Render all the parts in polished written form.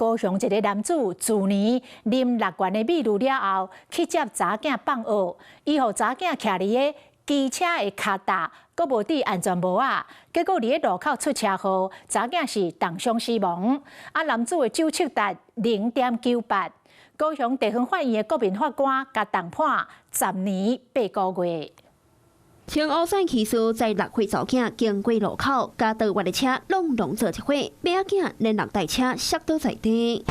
高雄一個男子去年啉6罐的米露了後，去接查囝放學，伊予查囝徛佇個機車的腳踏，閣無戴安全帽啊，結果佇個路口出車禍，查囝是重傷死亡。男子的酒測值0.98，高雄地方法院的國民法官甲重判10年8個月。青烏線騎士在6歲查囝經過路口，甲倒彎的車攏做一伙，尾仔囝連人帶車摔倒在地。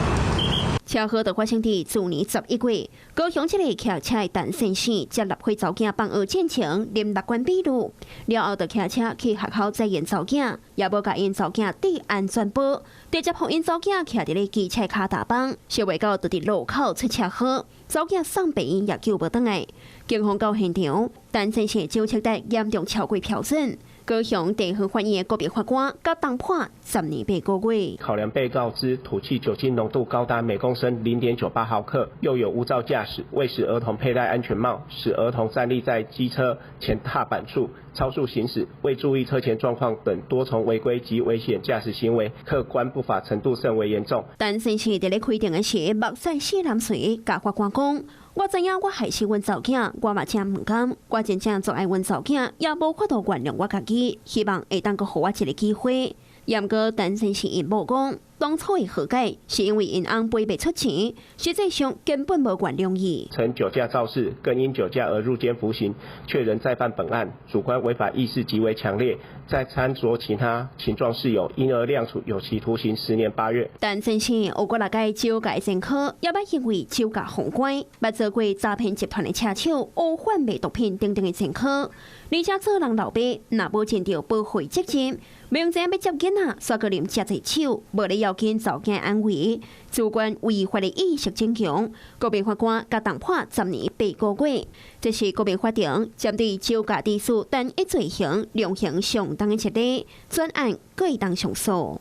車禍就發生在去年11月，高雄一個騎車的陳先生接6歲查囝放學進程，啉6罐米露，了後就騎車去學校載因查囝，也無甲因查囝戴安全帽，直接互因查囝徛佇咧機車腳踏板，小未到就佇路口出車禍，查囝送病院也救無倒來。警方到現場，陳先生酒測值嚴重超過標準。高雄地方法院的國民法官甲重判10年8個月。考量被告之吐氣酒精濃度高達每公升0.98毫克，又有無照駕駛、未使兒童佩戴安全帽、使兒童站立在機車前踏板處、超速行駛、未注意車前狀況等多重違規及危險駕駛行為，客觀不法程度甚為嚴重。陳先生在咧開庭的時，目屎潲淋水，甲法官講：我知影我害死阮查囝，我嘛真唔甘，我真正做愛阮查囝，也無法度原諒我家己，希望會當閣予我一個機會。不過陳先生因某講，當初的和解是因為因翁賠不出錢，實際上根本無原諒伊。曾酒駕肇事，更因酒駕而入監服刑，卻仍再犯本案，主觀違法意識極為強烈，再參酌其他情狀事由，因而量處有期徒刑10年8月。陳先生學過6屆酒駕前科，也捌因為酒駕封關，捌做過詐騙集團的車手、污販賣毒品等等的前科，而且做人老爸，若無盡到保護責任。明知要接囡仔，煞閣啉遮濟酒，無咧要緊查囝安危，主觀違法的意識增強。國民法官甲重判10年8個月。這是國民法庭針對酒駕致死單一罪行量刑相當的一例，專案可以當上訴。